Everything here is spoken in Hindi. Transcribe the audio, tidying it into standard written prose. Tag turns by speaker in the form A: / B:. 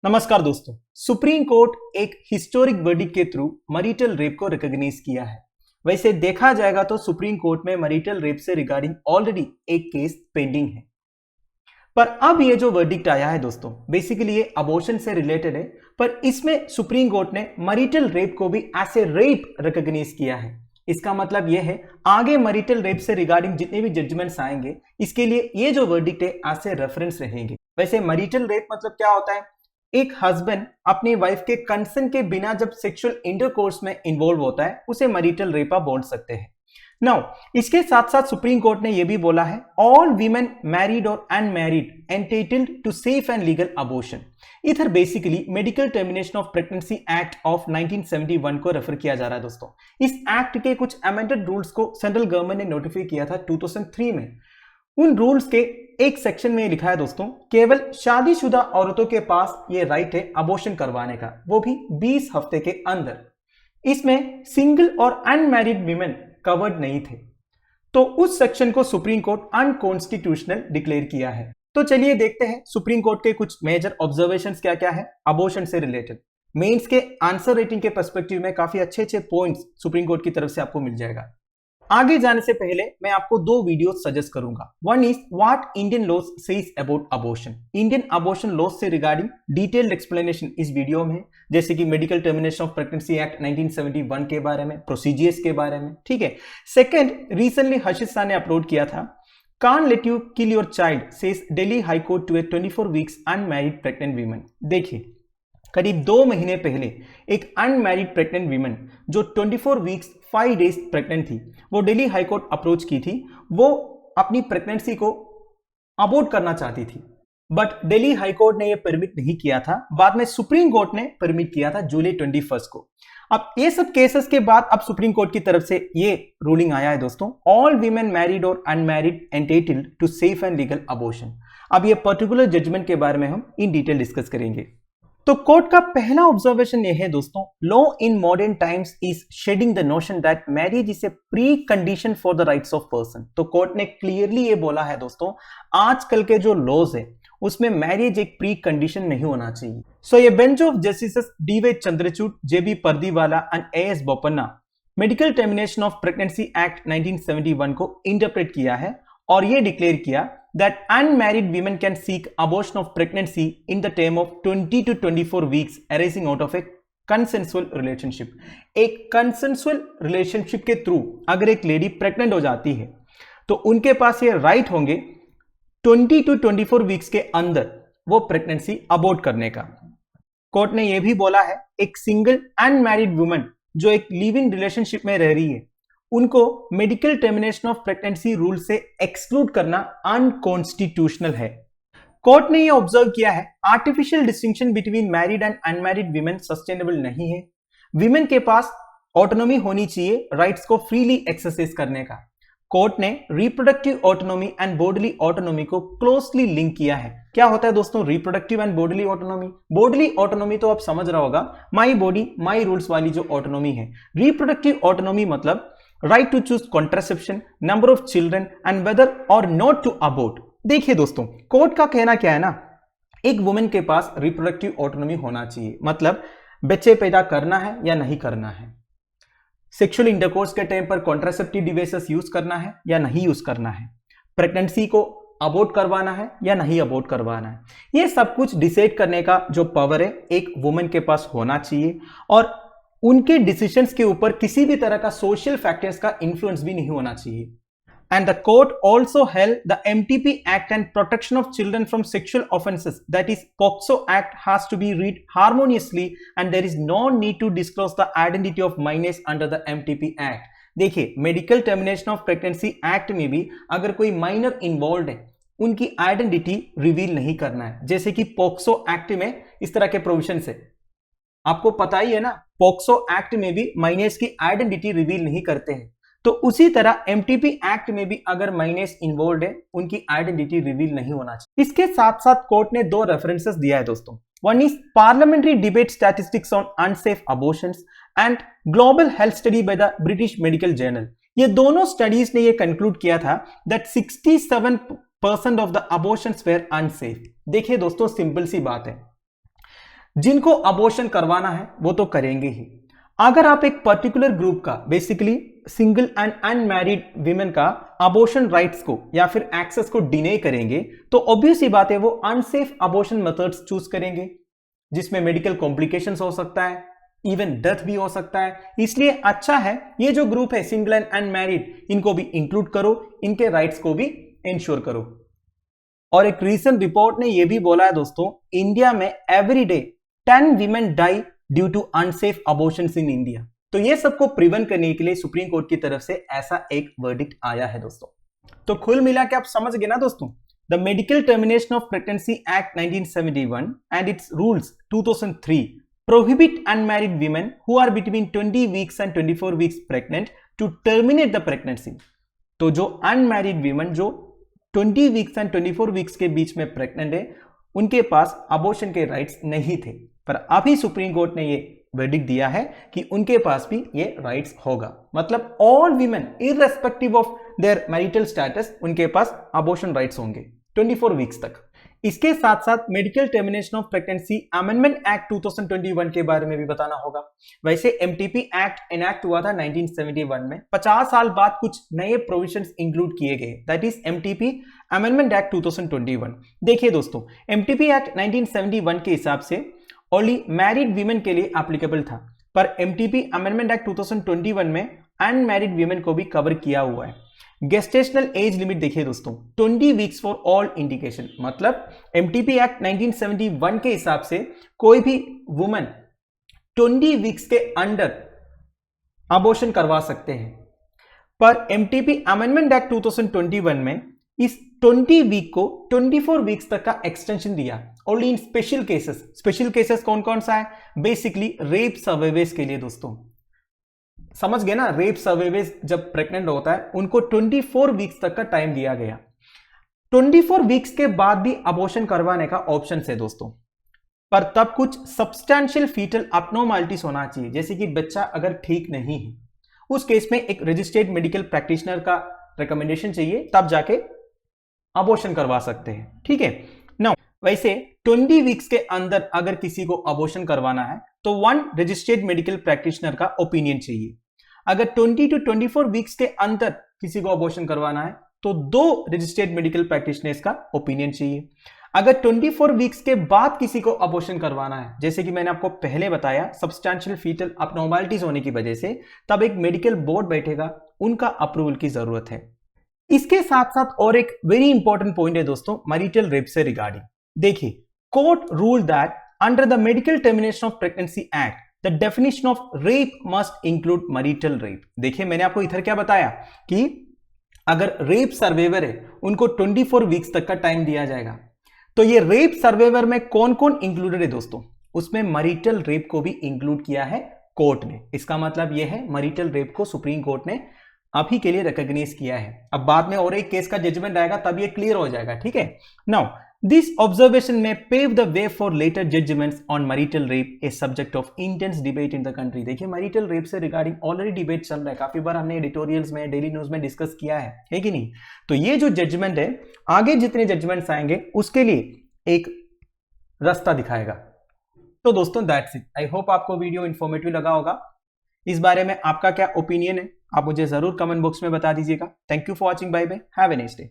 A: नमस्कार दोस्तों। सुप्रीम कोर्ट एक हिस्टोरिक वर्डिक्ट के थ्रू मैरिटल रेप को रिकॉग्नाइज किया है। वैसे देखा जाएगा तो सुप्रीम कोर्ट में मैरिटल रेप से रिगार्डिंग ऑलरेडी एक केस पेंडिंग है, पर अब ये जो वर्डिक्ट आया है दोस्तों, बेसिकली ये अबॉर्शन से रिलेटेड है, पर इसमें सुप्रीम कोर्ट ने मैरिटल रेप को भी एज ए रेप रिकॉग्नाइज किया है। इसका मतलब यह है आगे मैरिटल रेप से रिगार्डिंग जितने भी जजमेंट्स आएंगे, इसके लिए ये जो वर्डिक्ट है एज ए रेफरेंस रहेंगे। वैसे मैरिटल रेप मतलब क्या होता है? एक हस्बैंड अपनी वाइफ के कंसेंट के बिना जब सेक्सुअल इंटरकोर्स में इन्वॉल्व होता है, उसे मैरिटल रेप आप बोल सकते हैं। नाउ इसके साथ साथ सुप्रीम कोर्ट ने यह भी बोला है ऑल वीमेन मैरिड और unmarried entitled to safe and legal abortion. इधर basically medical termination of pregnancy act of 1971 को रेफर किया जा रहा है दोस्तों। इस एक्ट के कुछ अमेंडेड रूल्स को सेंट्रल गवर्नमेंट ने नोटिफाई किया था 2003 में। उन रूल्स के एक सेक्शन में लिखा है दोस्तों, केवल शादीशुदा औरतों के पास ये राइट है अबॉर्शन करवाने का, वो भी 20 हफ्ते के अंदर। इसमें सिंगल और अनमैरिड वीमेन कवर्ड नहीं थे, तो उस सेक्शन को सुप्रीम कोर्ट अनकॉन्स्टिट्यूशनल डिक्लेयर किया है। तो चलिए देखते हैं सुप्रीम कोर्ट के कुछ मेजर ऑब्जर्वेशंस क्या क्या है अबॉर्शन से रिलेटेड। मेंस के आंसर रेटिंग के पर्सपेक्टिव में काफी अच्छे पॉइंट्स सुप्रीम कोर्ट की तरफ से आपको मिल जाएगा। आगे जाने से पहले मैं आपको दो वीडियो सजेस्ट करूंगा। One is what Indian laws says about abortion. Indian abortion laws से रिगार्डिंग डिटेल्ड एक्सप्लेनेशन इस वीडियो में है, जैसे कि medical termination of pregnancy act 1971 के बारे में, प्रोसीजर्स के बारे में, ठीक है। सेकंड, रिसेंटली हर्षित शाह ने अपलोड किया था can't let you kill your child says Delhi high court to a 24 weeks unmarried pregnant women. देखिए, करीब 2 महीने पहले एक अनमैरिड प्रेग्नेंट वीमेन जो 24 वीक्स 5 डेज प्रेग्नेंट थी, वो दिल्ली हाई कोर्ट अप्रोच की थी। वो अपनी प्रेगनेंसी को अबॉर्ट करना चाहती थी, बट दिल्ली हाई कोर्ट ने यह परमिट नहीं किया था। बाद में सुप्रीम कोर्ट ने परमिट किया था जुलाई 21 को। अब ये सब केसेस के बाद अब सुप्रीम कोर्ट की तरफ से ये रूलिंग आया है दोस्तों, ऑल वीमेन मैरिड और unmarried entitled to safe and legal abortion. अब ये पर्टिकुलर जजमेंट के बारे में हम इन डिटेल डिस्कस करेंगे। तो कोर्ट का पहला ऑब्जर्वेशन यह है दोस्तों, law in modern times is shedding the notion that marriage is a pre condition for the rights of person. तो कोर्ट ने क्लियरली ये बोला है दोस्तों, आजकल के जो लॉज है उसमें मैरिज एक प्री कंडीशन नहीं होना चाहिए। सो ये bench of justice D.Y.. Chandrachud, JB. Pardiwala and AS. Bopanna medical termination of pregnancy act 1971 को इंटरप्रेट किया है और ये डिक्लेयर किया that unmarried women can seek abortion of pregnancy in the term of 20 to 24 weeks arising out of a consensual relationship। एक consensual relationship के थ्रू अगर एक लेडी प्रेग्नेंट हो जाती है तो उनके पास ये राइट होंगे 20 to 24 वीक्स के अंदर वो प्रेगनेंसी अबॉर्ट करने का। कोर्ट ने यह भी बोला है एक सिंगल अनमैरिड वुमन जो एक लिव इन रिलेशनशिप में रह रही है, उनको medical termination of pregnancy rule से एक्सक्लूड करना अनकॉन्स्टिट्यूशनल है। कोर्ट ने यह ऑब्जर्व किया है artificial distinction between married and unmarried women sustainable नहीं है। वीमेन के पास ऑटोनॉमी होनी चाहिए राइट्स को फ्रीली एक्सरसाइज करने का। कोर्ट ने reproductive autonomy and bodily autonomy को क्लोजली लिंक किया है। क्या होता है दोस्तों reproductive and bodily autonomy? Bodily autonomy तो आप समझ रहा होगा, माई बॉडी माई रूल्स वाली जो ऑटोनॉमी है। रिप्रोडक्टिव ऑटोनॉमी मतलब right to choose contraception, number of children and whether or not to abort. देखिए दोस्तों, कोर्ट का कहना क्या है ना, एक वुमेन के पास रिप्रोडक्टिव ऑटोनॉमी होना चाहिए, मतलब बच्चे पैदा करना है या नहीं करना है, सेक्सुअल इंटरकोर्स के टाइम पर कॉन्ट्रासेप्टिव डिवाइसेस यूज करना है या नहीं यूज करना है, प्रेगनेंसी को अबॉर्ट करवाना है या नहीं अबॉर्ट करवाना है, ये सब कुछ डिसाइड करने का जो पावर है एक वुमेन के पास होना चाहिए। और उनके डिसीजंस के ऊपर किसी भी तरह का सोशल फैक्टर्स का इन्फ्लुएंस भी नहीं होना चाहिए। And the court also held the MTP act and protection of children from sexual offences that is POCSO act has to be read harmoniously and there is no need to disclose the identity of minors under the MTP act. देखिए, medical termination of pregnancy act में भी अगर कोई माइनर इन्वॉल्व है उनकी आइडेंटिटी रिवील नहीं करना है, जैसे कि पॉक्सो एक्ट में इस तरह के प्रोविजन है। आपको पता ही है ना, पॉक्सो एक्ट में भी माइनर्स की आइडेंटिटी रिवील नहीं करते हैं, तो उसी तरह एमटीपी एक्ट में भी अगर माइनर्स इन्वॉल्व है उनकी आइडेंटिटी रिवील नहीं होना चाहिए। इसके साथ साथ कोर्ट ने 2 रेफरेंसेस दिया है दोस्तों। One is parliamentary debate statistics on unsafe abortions and global health study by the British medical journal. ये दोनों स्टडीज ने ये कंक्लूड किया था that 67% of the abortions were unsafe. देखिए दोस्तों, सिंपल सी बात है, जिनको अबॉर्शन करवाना है वो तो करेंगे ही। अगर आप एक पर्टिकुलर ग्रुप का, basically single and unmarried women का अबॉर्शन राइट्स को या फिर एक्सेस को डिने करेंगे तो ऑब्वियस ही बात है वो अनसेफ अबॉर्शन मेथड्स चूज करेंगे, जिसमें मेडिकल कॉम्प्लिकेशंस हो सकता है, इवन डेथ भी हो सकता है। इसलिए अच्छा है ये जो ग्रुप है सिंगल एंड अनमैरिड, इनको भी इंक्लूड करो, इनके राइट्स को भी इंश्योर करो। और एक रीसेंट रिपोर्ट ने यह भी बोला है दोस्तों, इंडिया में every day 10 women die due to unsafe abortions in India. तो ये सबको प्रिवेंट करने के लिए सुप्रीम कोर्ट की तरफ से ऐसा एक वर्डिक्ट आया है दोस्तों। तो कुल मिला के आप समझ गए ना दोस्तों, the medical termination of pregnancy act 1971 and it's rules 2003 prohibit unmarried women who are between 20 weeks and 24 weeks pregnant to terminate the pregnancy। तो जो अनमैरिड वीमेन जो 20 वीक्स एंड 24 वीक्स के बीच में प्रेग्नेंट है, उनके पास अबॉर्शन के राइट्स नहीं थे, पर अभी सुप्रीम कोर्ट ने ये वर्डिक्ट दिया है कि उनके पास भी ये राइट्स होगा। मतलब all women irrespective of their marital status, उनके पास अबॉर्शन राइट्स होंगे 24 वीक्स तक। इसके साथ साथ medical termination of pregnancy amendment act 2021 के बारे में भी बताना होगा। वैसे एमटीपी एक्ट इनैक्ट हुआ था 1971 में, 50 साल बाद कुछ नए प्रोविजंस इंक्लूड किए गए, that is MTP amendment act 2021। देखिए दोस्तों, एमटीपी एक्ट 1971 के हिसाब से ओनली मैरिड वीमेन के लिए एप्लीकेबल था, पर एमटीपी अमेंडमेंट एक्ट 2021 में अनमैरिड वीमेन को भी कवर किया हुआ है। गेस्टेशनल एज लिमिट देखिए दोस्तों, 20 वीक्स फॉर ऑल इंडिकेशन। मतलब एमटीपी एक्ट 1971 के हिसाब से कोई भी वुमन 20 वीक्स के अंडर अबॉर्शन करवा सकते हैं, पर एमटीपी अमेंडमेंट एक्ट 2021 में इस 20 वीक को 24 वीक्स तक का एक्सटेंशन दिया, only in special cases. Special cases कौन कौन सा है? बेसिकली रेप सर्वाइवर्स के लिए दोस्तों, समझ गए ना, रेप सर्वाइवर्स जब प्रेग्नेंट होता है उनको 24 वीक्स तक का टाइम दिया गया। 24 वीक्स के बाद भी अबॉर्शन करवाने का ऑप्शन है दोस्तों, पर तब कुछ सब्सटैंशियल फीटल एब्नॉर्मलिटीज होना चाहिए, जैसे कि बच्चा अगर ठीक नहीं है, उस केस में एक रजिस्टर्ड मेडिकल प्रैक्टिशनर का रिकमेंडेशन चाहिए, तब जाके अबॉर्शन करवा सकते हैं। ठीक है ना। वैसे 20 वीक्स के अंदर अगर किसी को अबॉर्शन करवाना है तो 1 रजिस्टर्ड मेडिकल प्रैक्टिशनर का ओपिनियन चाहिए। अगर 20 टू 24 वीक्स के अंदर किसी को अबॉर्शन करवाना है तो 2 रजिस्टर्ड मेडिकल प्रैक्टिशनर्स का ओपिनियन चाहिए। अगर 24 वीक्स के बाद किसी को अबॉर्शन करवाना है, जैसे कि मैंने आपको पहले बताया सब्सटैंशियल फीटल एब्नॉर्मलिटीज होने की वजह से, तब एक मेडिकल बोर्ड बैठेगा, उनका अप्रूवल की जरूरत है। इसके साथ साथ और एक वेरी इंपॉर्टेंट पॉइंट है दोस्तों, मैरिटल रेप से रिगार्डिंग। देखिए, court rule that under the medical termination of pregnancy act the definition of rape must include marital rape. देखिए, मैंने आपको इधर क्या बताया कि अगर रेप सर्वाइवर है उनको 24 वीक्स तक का टाइम दिया जाएगा, तो ये रेप सर्वाइवर में कौन कौन इंक्लूडेड है दोस्तों? उसमें मैरिटल रेप को भी इंक्लूड किया है कोर्ट ने। इसका मतलब यह है मैरिटल रेप को सुप्रीम कोर्ट ने अभी के लिए रिकॉग्नाइज किया है। अब बाद में और एक केस का जजमेंट आएगा तब ये क्लियर हो जाएगा। ठीक है। Now this observation may pave the way for later judgments on marital rape, a subject of intense debate in the country. देखिए, मैरिटल रेप से रिगार्डिंग ऑलरेडी डिबेट चल रहा है, काफी बार हमने एडिटोरियल्स में, डेली न्यूज में डिस्कस किया है कि नहीं? तो ये जो जजमेंट है, आगे जितने जजमेंट्स आएंगे उसके लिए एक रास्ता दिखाएगा। तो दोस्तों दैट्स इट। आई होप आपको वीडियो इंफॉर्मेटिव लगा होगा। इस बारे में आपका क्या ओपिनियन है, आप मुझे जरूर कमेंट बॉक्स में बता दीजिएगा। Thank you for watching, bye bye, have a nice day.